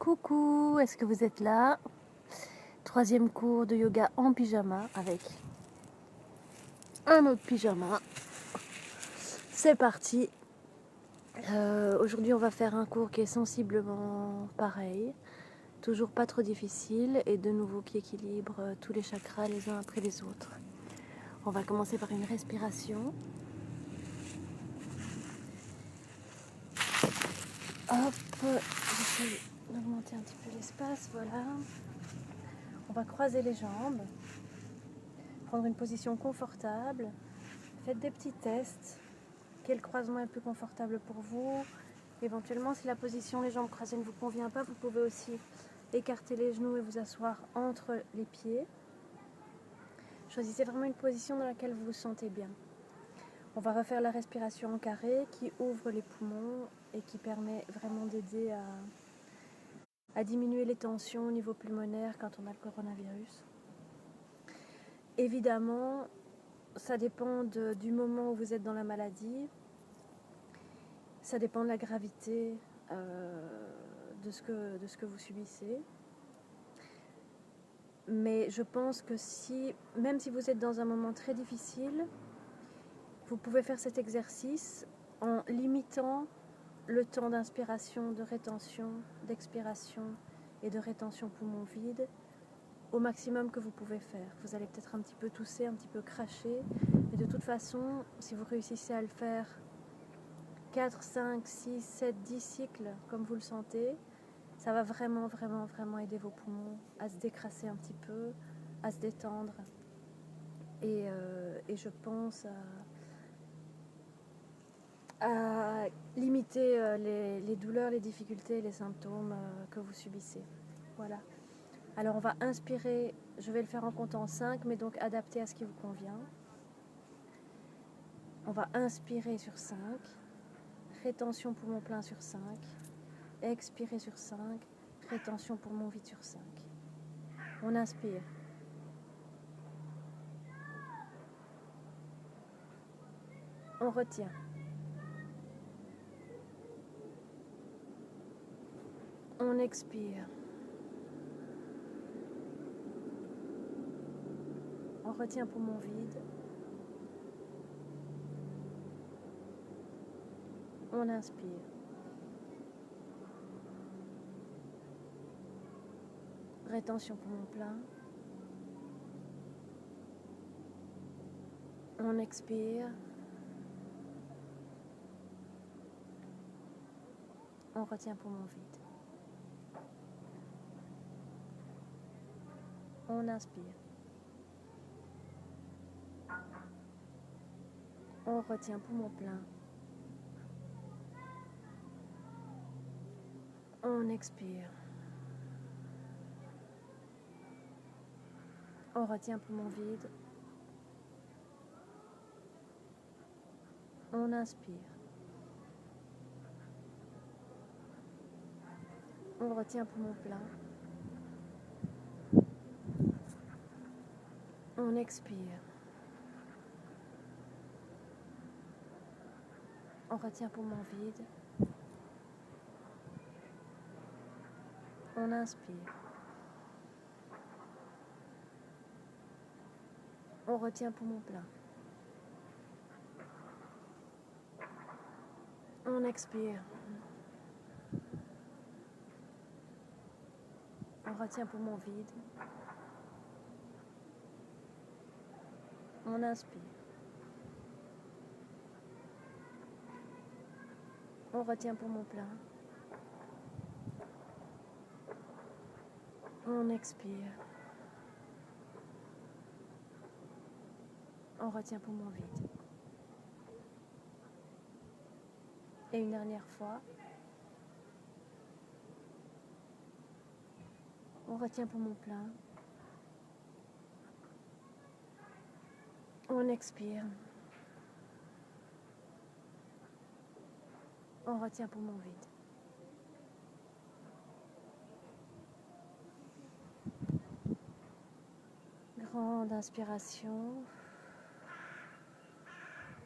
Coucou, est-ce que vous êtes là? Troisième cours de yoga en pyjama avec un autre pyjama. C'est parti. Aujourd'hui, on va faire un cours qui est sensiblement pareil, toujours pas trop difficile et de nouveau qui équilibre tous les chakras les uns après les autres. On va commencer par une respiration. Hop, j'essaie d'augmenter un petit peu l'espace, voilà. On va croiser les jambes, prendre une position confortable. Faites des petits tests. Quel croisement est le plus confortable pour vous? Éventuellement, si la position les jambes croisées ne vous convient pas, vous pouvez aussi écarter les genoux et vous asseoir entre les pieds. Choisissez vraiment une position dans laquelle vous vous sentez bien. On va refaire la respiration en carré qui ouvre les poumons et qui permet vraiment d'aider à diminuer les tensions au niveau pulmonaire quand on a le coronavirus. Évidemment, ça dépend du moment où vous êtes dans la maladie. Ça dépend de la gravité de ce que vous subissez. Mais je pense que même si vous êtes dans un moment très difficile, vous pouvez faire cet exercice en limitant le temps d'inspiration, de rétention, d'expiration et de rétention poumon vide au maximum que vous pouvez faire. Vous allez peut-être un petit peu tousser, un petit peu cracher, mais de toute façon, si vous réussissez à le faire 4, 5, 6, 7, 10 cycles comme vous le sentez, ça va vraiment, vraiment, vraiment aider vos poumons à se décrasser un petit peu, à se détendre. Et je pense à limiter les douleurs, les difficultés, les symptômes que vous subissez. Voilà. Alors on va inspirer, je vais le faire en comptant 5, mais donc adapté à ce qui vous convient. On va inspirer sur 5, rétention poumon plein sur 5, expirer sur 5, rétention poumon vide sur 5. On inspire. On retient. On expire. On retient poumon vide. On inspire. Rétention poumon plein. On expire. On retient poumon vide. On inspire. On retient poumon plein. On expire. On retient poumon vide. On inspire. On retient poumon plein. On expire. On retient poumon vide. On inspire. On retient poumon plein. On expire. On retient poumon vide. On inspire. On retient poumon plein. On expire. On retient poumon vide. Et une dernière fois. On retient poumon plein. On expire. On retient poumon vide. Grande inspiration.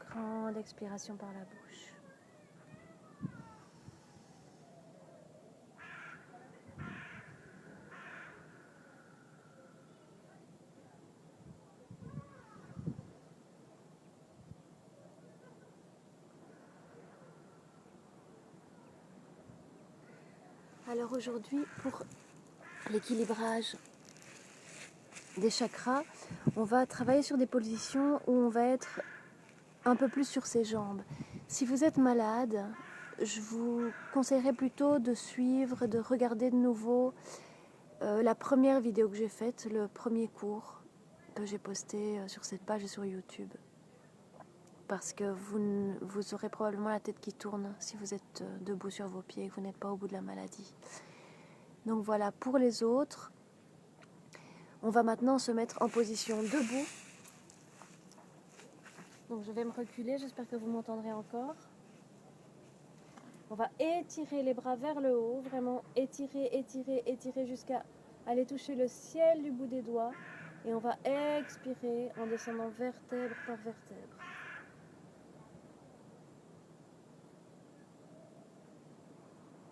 Grande expiration par la bouche. Alors aujourd'hui, pour l'équilibrage des chakras, on va travailler sur des positions où on va être un peu plus sur ses jambes. Si vous êtes malade, je vous conseillerais plutôt de suivre, de regarder de nouveau la première vidéo que j'ai faite, le premier cours que j'ai posté sur cette page et sur YouTube. Parce que vous aurez probablement la tête qui tourne si vous êtes debout sur vos pieds et que vous n'êtes pas au bout de la maladie. Donc voilà, pour les autres, on va maintenant se mettre en position debout. Donc je vais me reculer, j'espère que vous m'entendrez encore. On va étirer les bras vers le haut, vraiment étirer, étirer, étirer jusqu'à aller toucher le ciel du bout des doigts. Et on va expirer en descendant vertèbre par vertèbre.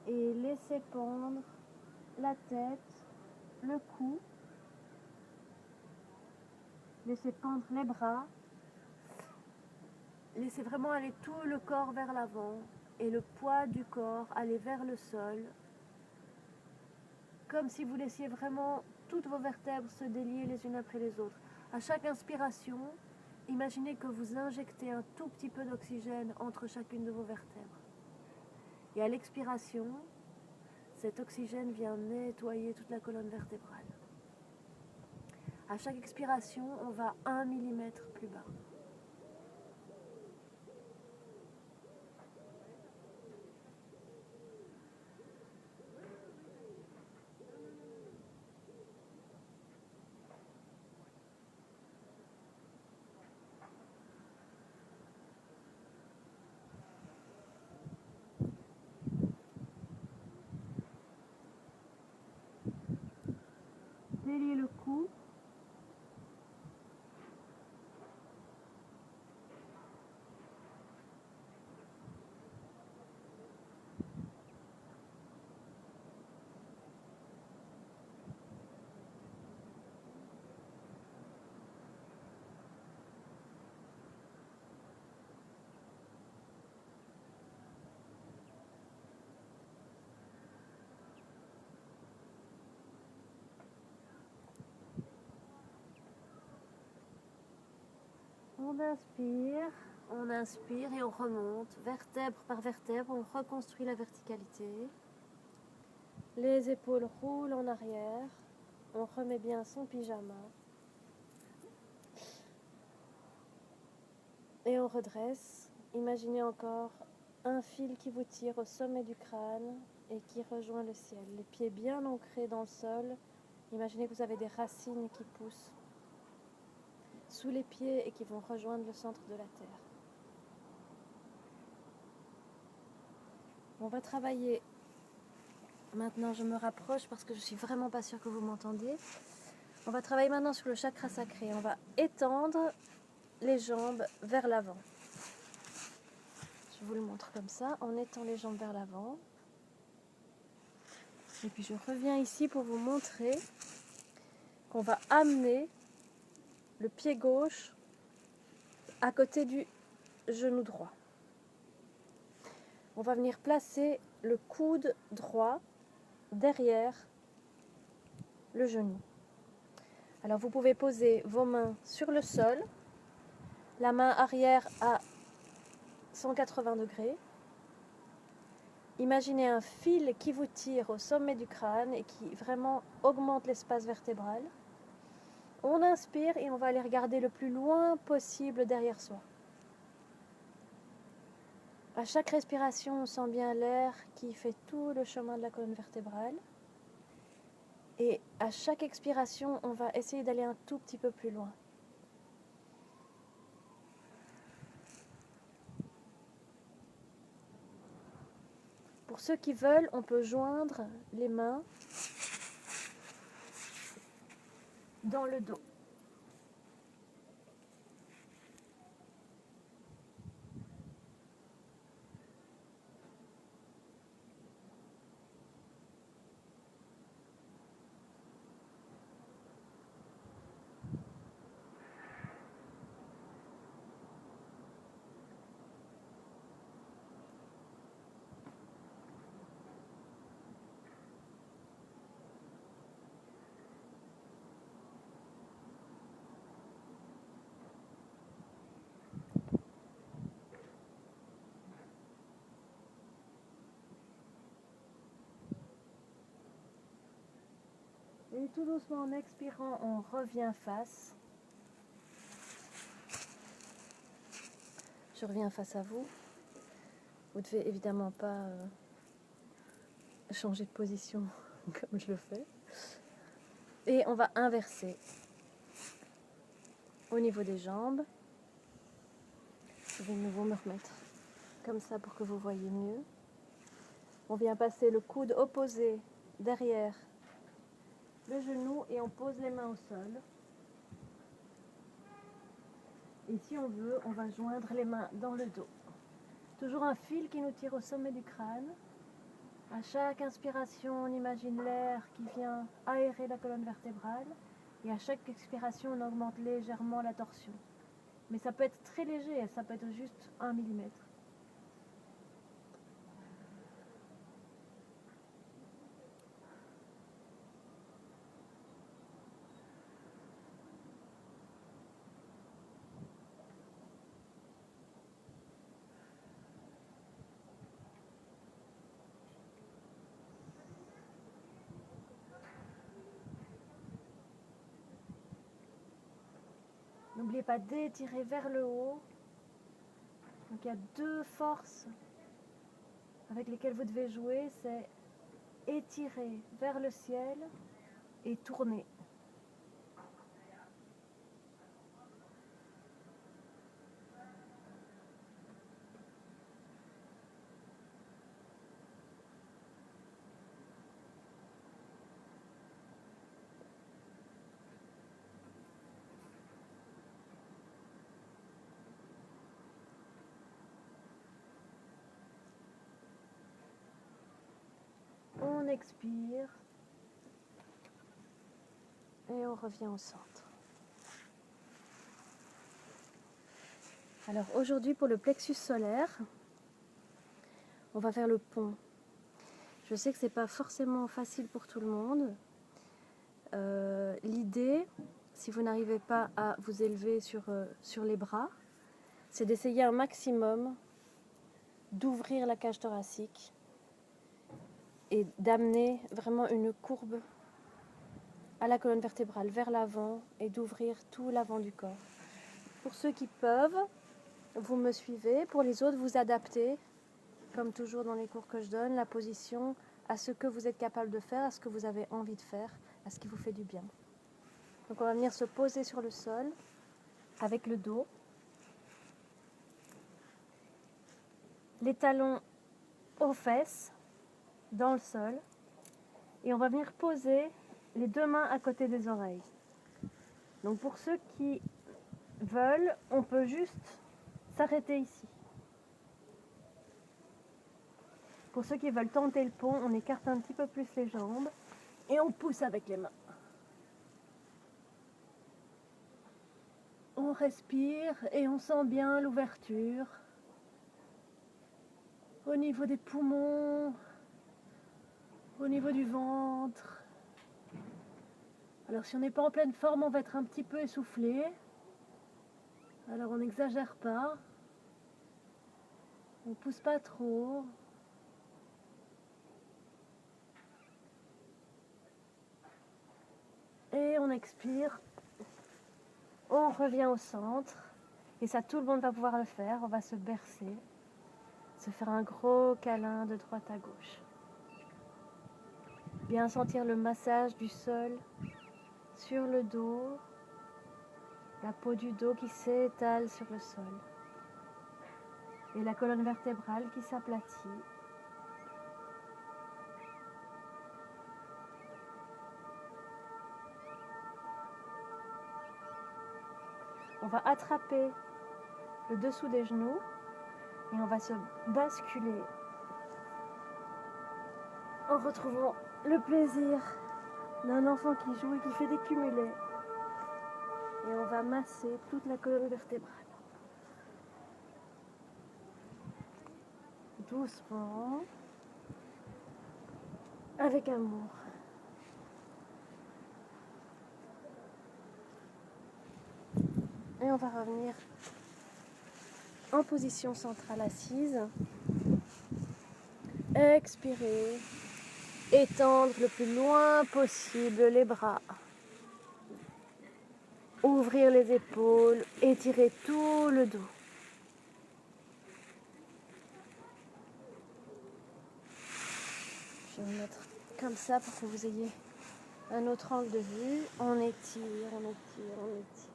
Et laissez pendre la tête, le cou. Laissez pendre les bras. Laissez vraiment aller tout le corps vers l'avant et le poids du corps aller vers le sol. Comme si vous laissiez vraiment toutes vos vertèbres se délier les unes après les autres. À chaque inspiration, imaginez que vous injectez un tout petit peu d'oxygène entre chacune de vos vertèbres. Et à l'expiration, cet oxygène vient nettoyer toute la colonne vertébrale. À chaque expiration, on va 1 millimètre plus bas. Déliez le cou. On inspire et on remonte, vertèbre par vertèbre, on reconstruit la verticalité. Les épaules roulent en arrière, on remet bien son pyjama. Et on redresse. Imaginez encore un fil qui vous tire au sommet du crâne et qui rejoint le ciel. Les pieds bien ancrés dans le sol. Imaginez que vous avez des racines qui poussent sous les pieds et qui vont rejoindre le centre de la terre. On va travailler. Maintenant, je me rapproche parce que je suis vraiment pas sûre que vous m'entendiez. On va travailler maintenant sur le chakra sacré. On va étendre les jambes vers l'avant. Je vous le montre comme ça. On étend les jambes vers l'avant. Et puis je reviens ici pour vous montrer qu'on va amener le pied gauche à côté du genou droit. On va venir placer le coude droit derrière le genou. Alors vous pouvez poser vos mains sur le sol, la main arrière à 180 degrés. Imaginez un fil qui vous tire au sommet du crâne et qui vraiment augmente l'espace vertébral. On inspire et on va aller regarder le plus loin possible derrière soi. À chaque respiration, on sent bien l'air qui fait tout le chemin de la colonne vertébrale. Et à chaque expiration, on va essayer d'aller un tout petit peu plus loin. Pour ceux qui veulent, on peut joindre les mains dans le dos. tout doucement, en expirant, on revient face. Je reviens face à vous. Vous ne devez évidemment pas changer de position comme je le fais. Et on va inverser au niveau des jambes. Je vais de nouveau me remettre comme ça pour que vous voyez mieux. On vient passer le coude opposé derrière le genou et on pose les mains au sol. Et si on veut, on va joindre les mains dans le dos. Toujours un fil qui nous tire au sommet du crâne. À chaque inspiration, on imagine l'air qui vient aérer la colonne vertébrale. Et à chaque expiration, on augmente légèrement la torsion. Mais ça peut être très léger, ça peut être juste 1 millimètre. N'oubliez pas d'étirer vers le haut. Donc il y a 2 forces avec lesquelles vous devez jouer, c'est étirer vers le ciel et tourner. On expire et on revient au centre. Alors aujourd'hui pour le plexus solaire, on va faire le pont. Je sais que c'est pas forcément facile pour tout le monde. L'idée, si vous n'arrivez pas à vous élever sur les bras, c'est d'essayer un maximum d'ouvrir la cage thoracique et d'amener vraiment une courbe à la colonne vertébrale vers l'avant et d'ouvrir tout l'avant du corps. Pour ceux qui peuvent, vous me suivez. Pour les autres, vous adaptez, comme toujours dans les cours que je donne, la position à ce que vous êtes capable de faire, à ce que vous avez envie de faire, à ce qui vous fait du bien. Donc on va venir se poser sur le sol avec le dos. Les talons aux fesses, dans le sol. Et on va venir poser les 2 mains à côté des oreilles. Donc pour ceux qui veulent, on peut juste s'arrêter ici. Pour ceux qui veulent tenter le pont, on écarte un petit peu plus les jambes et on pousse avec les mains. On respire et on sent bien l'ouverture au niveau des poumons, au niveau du ventre. Alors si on n'est pas en pleine forme, on va être un petit peu essoufflé. Alors on n'exagère pas. On ne pousse pas trop. Et on expire. On revient au centre. Et ça, tout le monde va pouvoir le faire. On va se bercer. Se faire un gros câlin de droite à gauche. Bien sentir le massage du sol sur le dos. La peau du dos qui s'étale sur le sol. Et la colonne vertébrale qui s'aplatit. On va attraper le dessous des genoux et on va se basculer en retrouvant le plaisir d'un enfant qui joue et qui fait des cumulés. Et on va masser toute la colonne vertébrale. Doucement, avec amour. Et on va revenir en position centrale assise. Expirez. étendre le plus loin possible les bras. Ouvrir les épaules, étirer tout le dos. Je vais me mettre comme ça pour que vous ayez un autre angle de vue. On étire, on étire, on étire.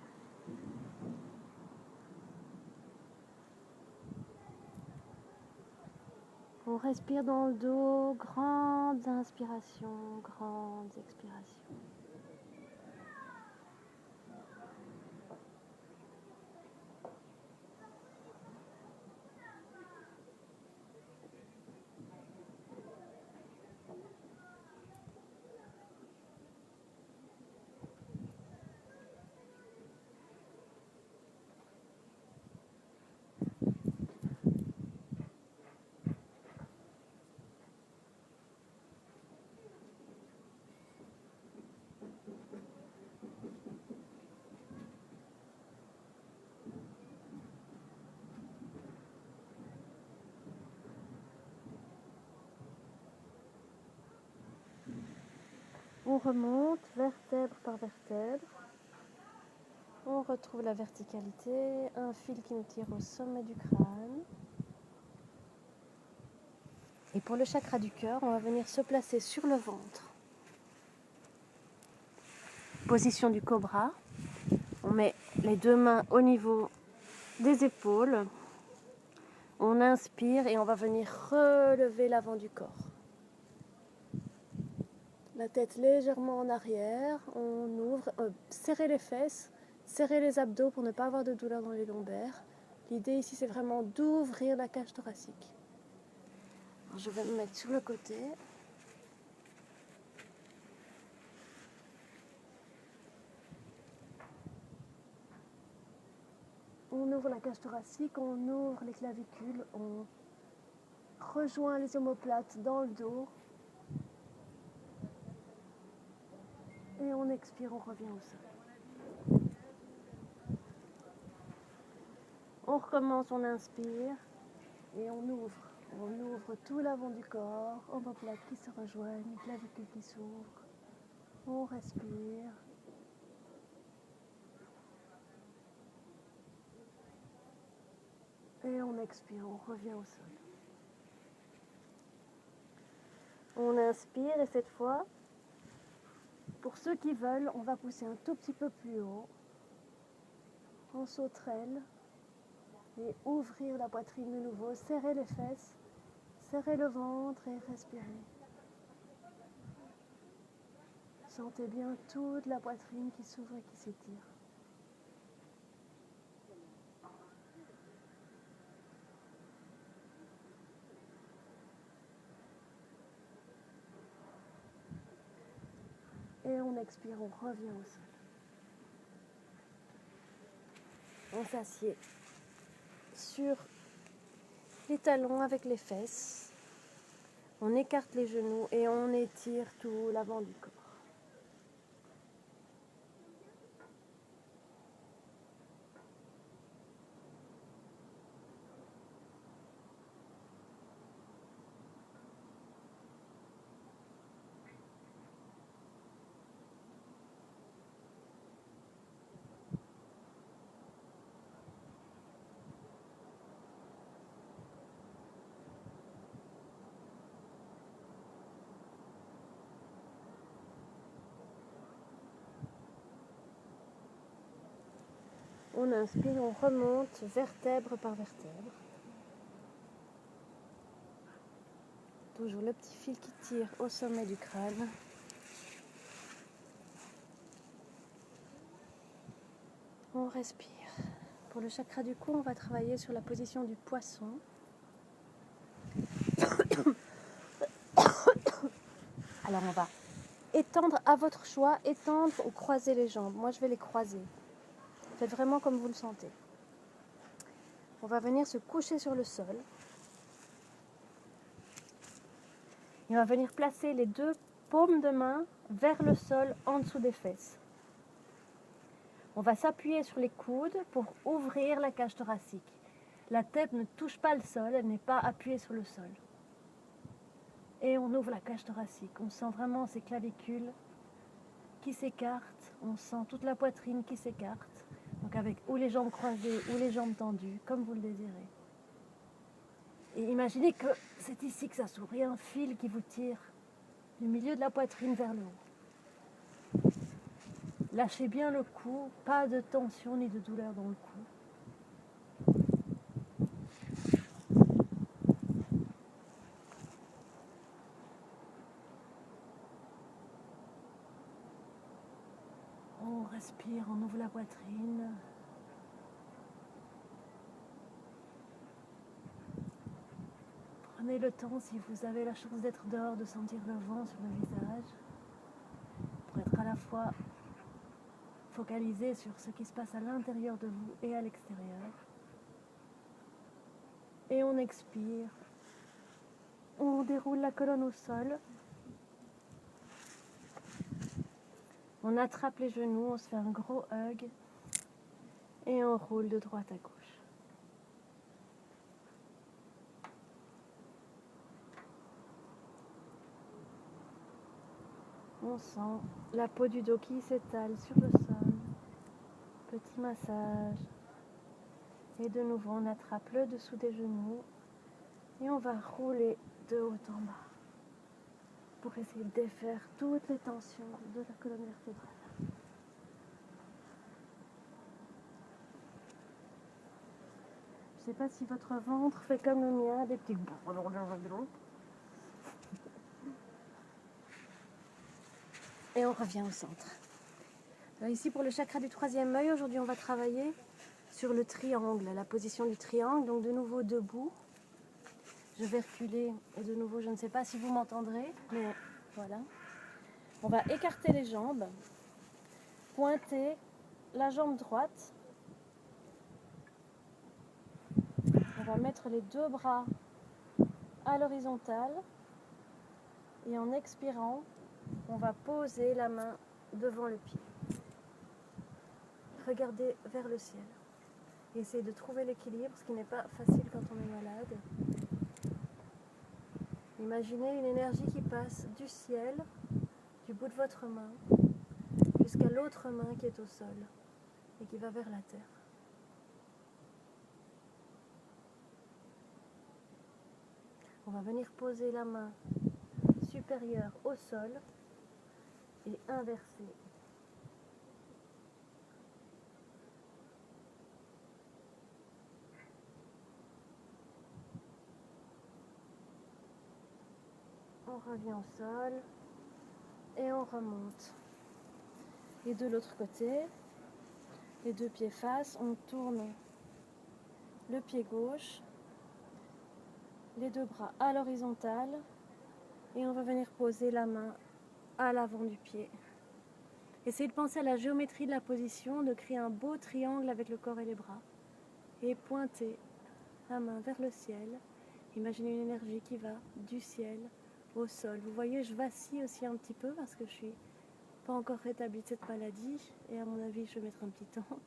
On respire dans le dos, grandes inspirations, grandes expirations. On remonte vertèbre par vertèbre. On retrouve la verticalité, un fil qui nous tire au sommet du crâne. Et pour le chakra du cœur, on va venir se placer sur le ventre. Position du cobra. On met les deux mains au niveau des épaules. On inspire et on va venir relever l'avant du corps. La tête légèrement en arrière, on ouvre, serrez les fesses, serrez les abdos pour ne pas avoir de douleur dans les lombaires. L'idée ici c'est vraiment d'ouvrir la cage thoracique. Alors, je vais me mettre sur le côté. On ouvre la cage thoracique, on ouvre les clavicules, on rejoint les omoplates dans le dos. Et on expire, on revient au sol. On recommence, on inspire et on ouvre. On ouvre tout l'avant du corps, omoplates qui se rejoignent, clavicules qui s'ouvrent. On respire. Et on expire, on revient au sol. On inspire et cette fois, pour ceux qui veulent, on va pousser un tout petit peu plus haut. On sauterelle et ouvrir la poitrine de nouveau, serrer les fesses, serrer le ventre et respirer. Sentez bien toute la poitrine qui s'ouvre et qui s'étire. Et on expire, on revient au sol. On s'assied sur les talons avec les fesses. On écarte les genoux et on étire tout l'avant du corps. On inspire, on remonte vertèbre par vertèbre. Toujours le petit fil qui tire au sommet du crâne. On respire. Pour le chakra du cou, on va travailler sur la position du poisson. Alors on va étendre à votre choix, étendre ou croiser les jambes. Moi je vais les croiser. Faites vraiment comme vous le sentez. On va venir se coucher sur le sol. Et on va venir placer les deux paumes de main vers le sol en dessous des fesses. On va s'appuyer sur les coudes pour ouvrir la cage thoracique. La tête ne touche pas le sol, elle n'est pas appuyée sur le sol. Et on ouvre la cage thoracique. On sent vraiment ces clavicules qui s'écartent. On sent toute la poitrine qui s'écarte. Donc avec ou les jambes croisées ou les jambes tendues, comme vous le désirez. Et imaginez que c'est ici que ça s'ouvre. Il y a un fil qui vous tire du milieu de la poitrine vers le haut. Lâchez bien le cou, pas de tension ni de douleur dans le cou. On respire, on ouvre la poitrine. Prenez le temps, si vous avez la chance d'être dehors, de sentir le vent sur le visage, pour être à la fois focalisé sur ce qui se passe à l'intérieur de vous et à l'extérieur. Et on expire. On déroule la colonne au sol. On attrape les genoux, on se fait un gros hug et on roule de droite à gauche. On sent la peau du dos qui s'étale sur le sol. Petit massage. Et de nouveau, on attrape le dessous des genoux et on va rouler de haut en bas pour essayer de défaire toutes les tensions de la colonne vertébrale. Je ne sais pas si votre ventre fait comme le mien, des petits... Et on revient au centre. Alors ici, pour le chakra du troisième œil, aujourd'hui, on va travailler sur le triangle, la position du triangle. Donc de nouveau debout. Je vais reculer et de nouveau, je ne sais pas si vous m'entendrez, mais voilà. On va écarter les jambes, pointer la jambe droite. On va mettre les deux bras à l'horizontale et en expirant, on va poser la main devant le pied. Regardez vers le ciel. Et essayez de trouver l'équilibre, ce qui n'est pas facile quand on est malade. Imaginez une énergie qui passe du ciel, du bout de votre main, jusqu'à l'autre main qui est au sol et qui va vers la terre. On va venir poser la main supérieure au sol et inverser. On revient au sol et on remonte. Et de l'autre côté, les deux pieds face, on tourne le pied gauche, les deux bras à l'horizontale et on va venir poser la main à l'avant du pied. Essayez de penser à la géométrie de la position, de créer un beau triangle avec le corps et les bras et pointer la main vers le ciel. Imaginez une énergie qui va du ciel au sol. Vous voyez, je vacille aussi un petit peu parce que je suis pas encore rétablie de cette maladie et à mon avis, je vais mettre un petit temps.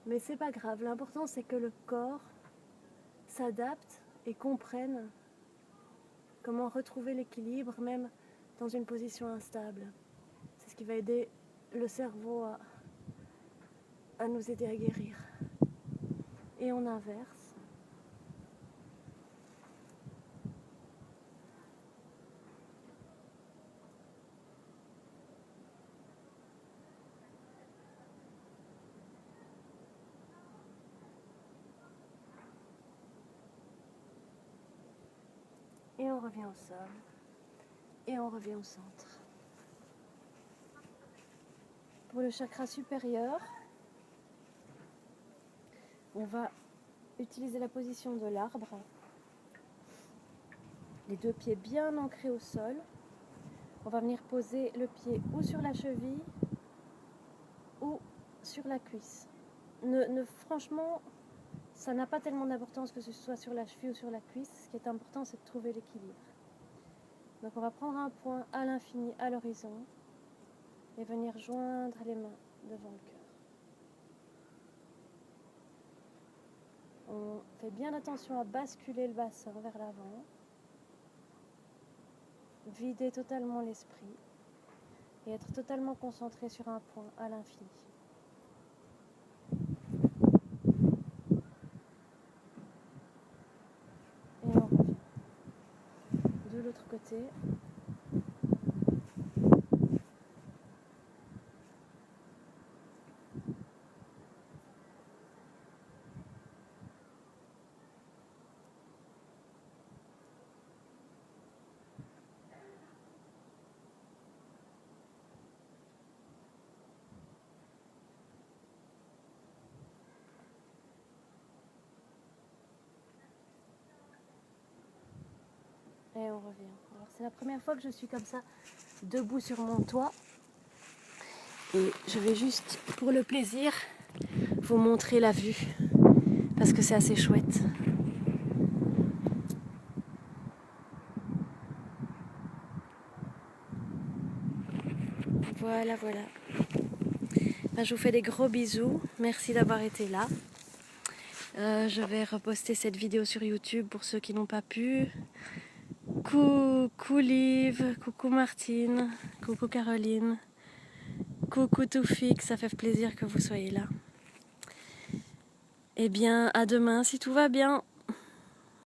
Mais c'est pas grave. L'important, c'est que le corps s'adapte et comprenne comment retrouver l'équilibre, même dans une position instable. C'est ce qui va aider le cerveau à nous aider à guérir. Et on inverse. Et on revient au sol. Et on revient au centre. Pour le chakra supérieur, on va utiliser la position de l'arbre. Les deux pieds bien ancrés au sol. On va venir poser le pied ou sur la cheville ou sur la cuisse. Franchement, ça n'a pas tellement d'importance que ce soit sur la cheville ou sur la cuisse. Ce qui est important, c'est de trouver l'équilibre. Donc on va prendre un point à l'infini, à l'horizon, et venir joindre les mains devant le cœur. On fait bien attention à basculer le bassin vers l'avant. vider totalement l'esprit et être totalement concentré sur un point à l'infini. Et on revient de l'autre côté. Et on revient. Alors c'est la première fois que je suis comme ça, debout sur mon toit. Et je vais juste, pour le plaisir, vous montrer la vue. Parce que c'est assez chouette. Voilà, voilà. Ben, je vous fais des gros bisous. Merci d'avoir été là. Je vais reposter cette vidéo sur YouTube pour ceux qui n'ont pas pu. Coucou Liv, coucou Martine, coucou Caroline, coucou Toufik, ça fait plaisir que vous soyez là. Eh bien, à demain si tout va bien.